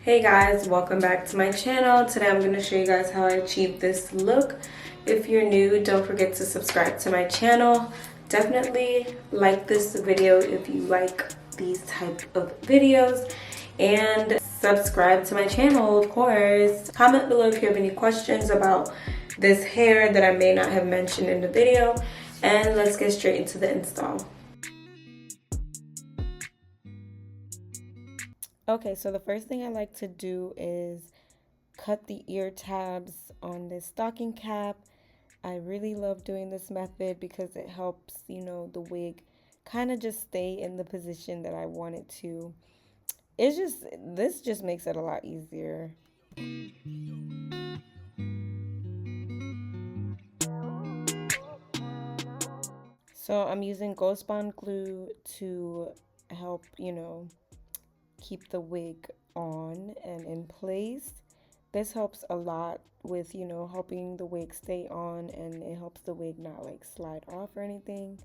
Hey guys, welcome back to my channel. Today I'm going to show you guys how I achieved this look. If you're new, don't forget to subscribe to my channel. Definitely like this video if you like these type of videos, and subscribe to my channel, of course. Comment below if you have any questions about this hair that I may not have mentioned in the video, and let's get straight into the install. Okay, so the first thing I like to do is cut the ear tabs on this stocking cap. I really love doing this method because it helps, the wig kind of just stay in the position that I want it to. This just makes it a lot easier. So I'm using Ghost Bond glue to help, keep the wig on and in place. This helps a lot with, helping the wig stay on, and it helps the wig not like slide off or anything.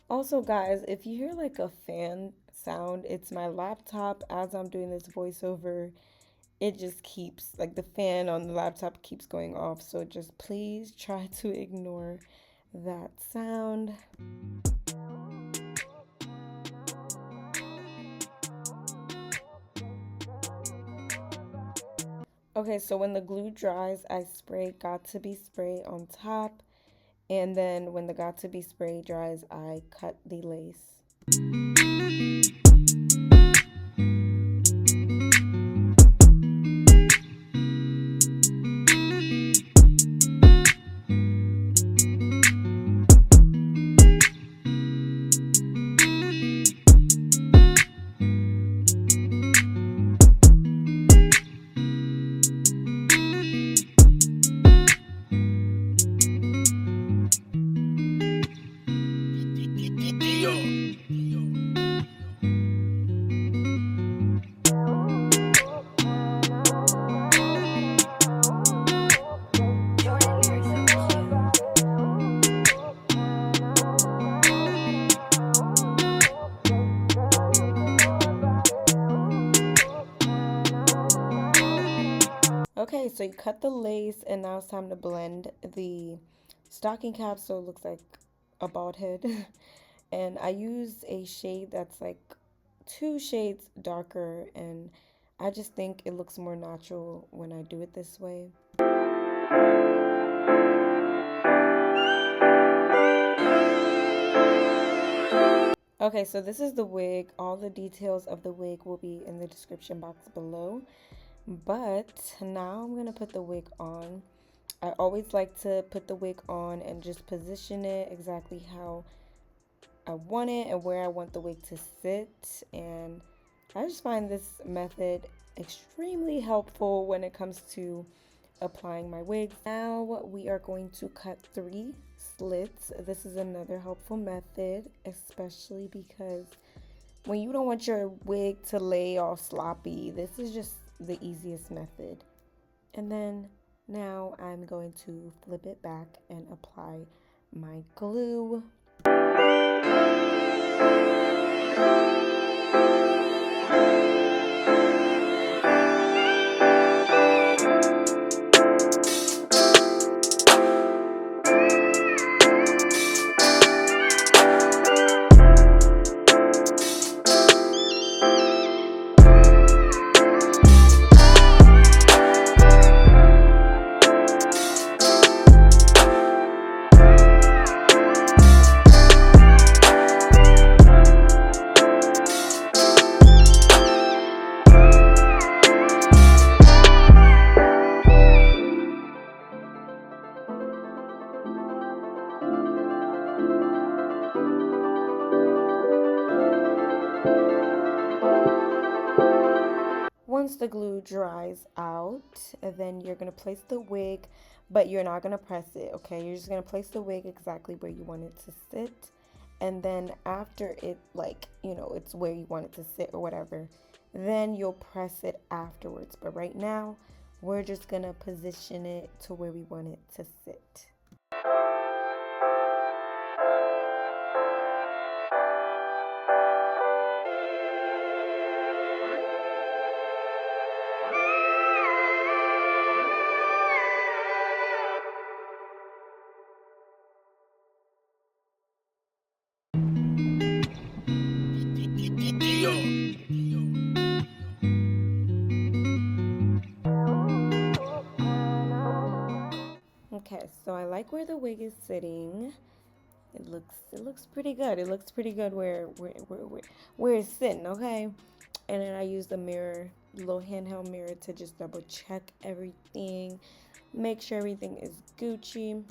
Also guys, if you hear like a fan sound, it's my laptop. As I'm doing this voiceover, it just keeps, like, the fan on the laptop keeps going off, so just please try to ignore that sound. Okay, so when the glue dries, I spray Got To Be spray on top, and then when the Got To Be spray dries, I cut the lace. Okay, so you cut the lace, and now it's time to blend the stocking cap so it looks like a bald head. And I use a shade that's like 2 shades darker, and I just think it looks more natural when I do it this way. Okay, so this is the wig. All the details of the wig will be in the description box below. But now I'm gonna put the wig on. I always like to put the wig on and just position it exactly how I want it and where I want the wig to sit. And I just find this method extremely helpful when it comes to applying my wig. Now we are going to cut 3 slits. This is another helpful method, especially because when you don't want your wig to lay all sloppy, this is just the easiest method. And then now I'm going to flip it back and apply my glue. Once the glue dries out, then you're going to place the wig, but you're not going to press it, okay? You're just going to place the wig exactly where you want it to sit. And then after it, it's where you want it to sit or whatever, then you'll press it afterwards. But right now, we're just going to position it to where we want it to sit. Okay, so I like where the wig is sitting. It looks pretty good. It looks pretty good where it's sitting, okay? And then I use the mirror, little handheld mirror, to just double check everything, make sure everything is Gucci.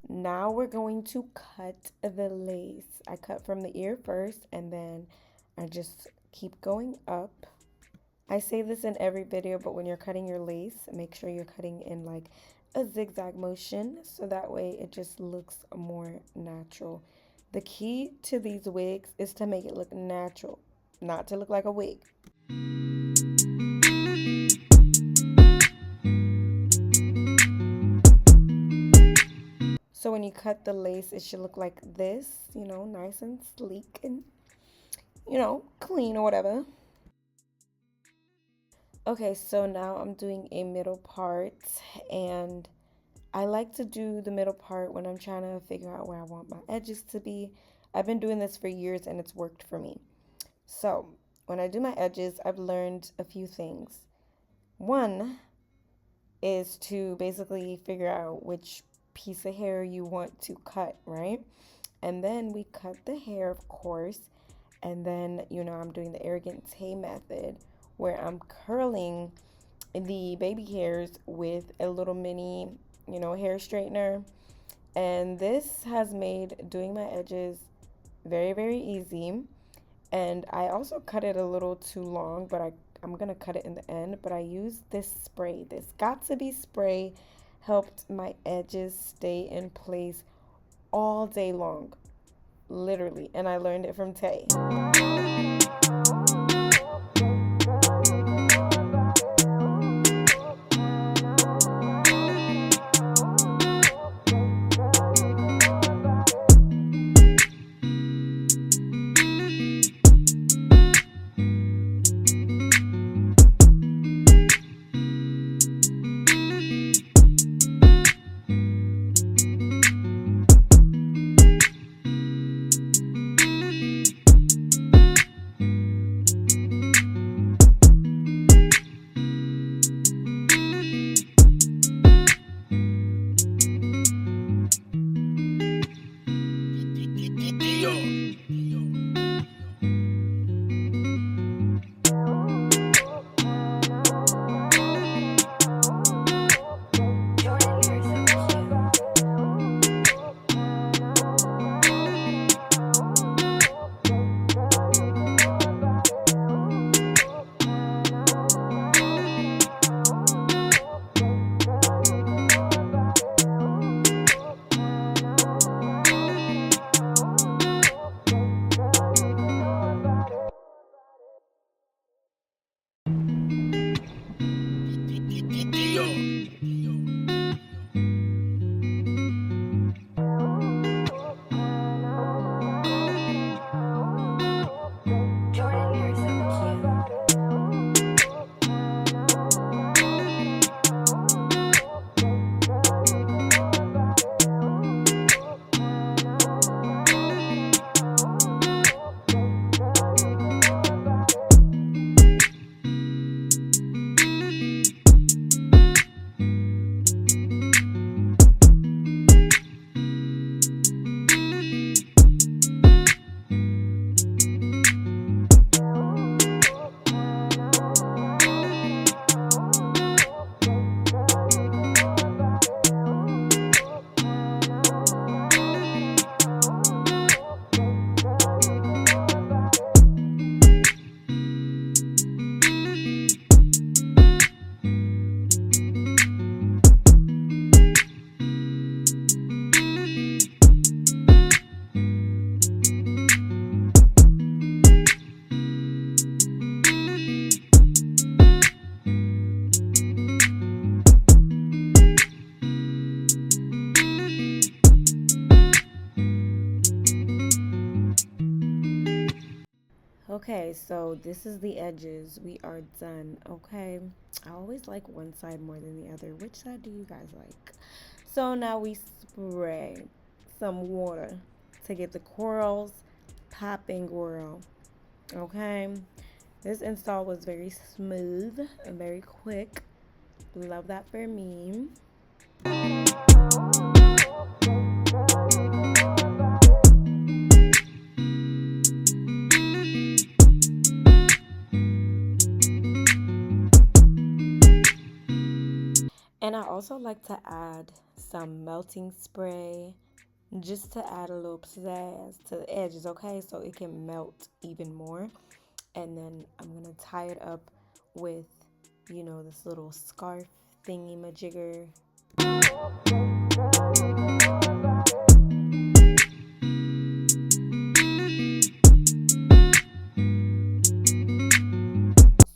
Now we're going to cut the lace. I cut from the ear first, and then I just keep going up. I say this in every video, but when you're cutting your lace, make sure you're cutting in like a zigzag motion, so that way it just looks more natural. The key to these wigs is to make it look natural, not to look like a wig. So when you cut the lace, it should look like this, you know, nice and sleek and, you know, clean or whatever. Okay, so now I'm doing a middle part, and I like to do the middle part when I'm trying to figure out where I want my edges to be. I've been doing this for years and it's worked for me. So when I do my edges, I've learned a few things. One is to basically figure out which piece of hair you want to cut, right? And then we cut the hair, of course. And then, you know, I'm doing the arrogant Tay method where I'm curling the baby hairs with a little mini, you know, hair straightener. And this has made doing my edges very, very easy. And I also cut it a little too long, but I'm gonna cut it in the end. But I used this spray. This Got To Be spray helped my edges stay in place all day long, literally. And I learned it from Tay. Okay, so this is the edges. We are done, okay? I always like one side more than the other. Which side do you guys like? So now we spray some water to get the curls popping, girl. Okay, this install was very smooth and very quick. Love that for me. And I also like to add some melting spray just to add a little pizzazz to the edges, okay? So it can melt even more. And then I'm gonna tie it up with, you know, this little scarf thingy majigger.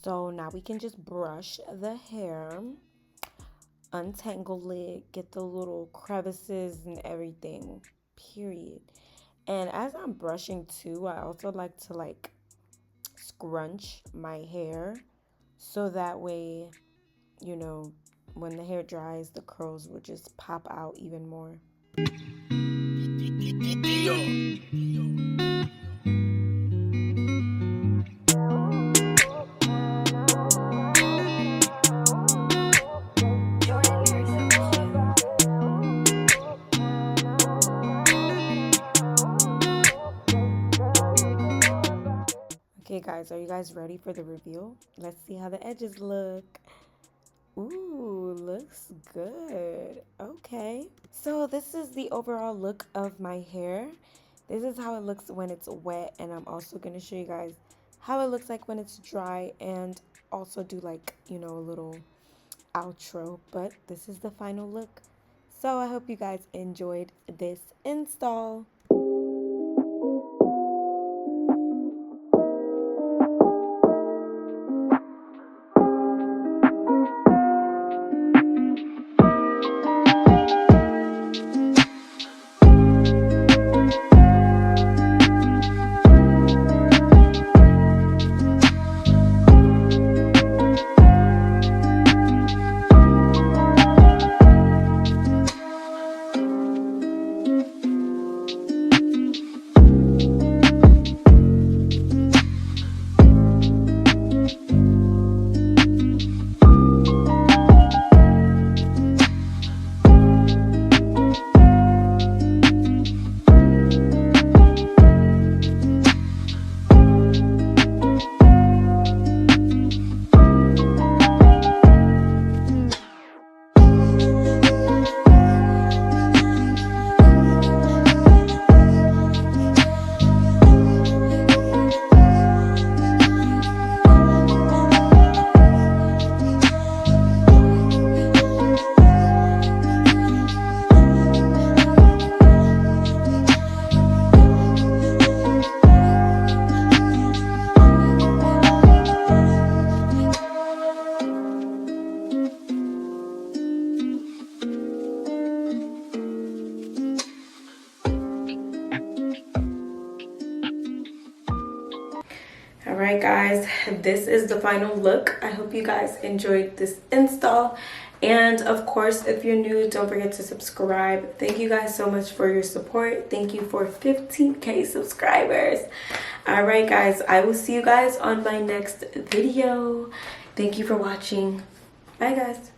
So now we can just brush the hair, untangle it, get the little crevices and everything, period. And as I'm brushing too, I also like to like scrunch my hair so that way, you know, when the hair dries, the curls will just pop out even more. Okay guys, are you guys ready for the reveal? Let's see how the edges look. Ooh, looks good. Okay. So this is the overall look of my hair. This is how it looks when it's wet, and I'm also going to show you guys how it looks like when it's dry, and also do like, you know, a little outro. But this is the final look. So I hope you guys enjoyed this install. Alright guys, this is the final look. I hope you guys enjoyed this install. And of course, if you're new, don't forget to subscribe. Thank you guys so much for your support. Thank you for 15K subscribers. Alright guys, I will see you guys on my next video. Thank you for watching. Bye guys.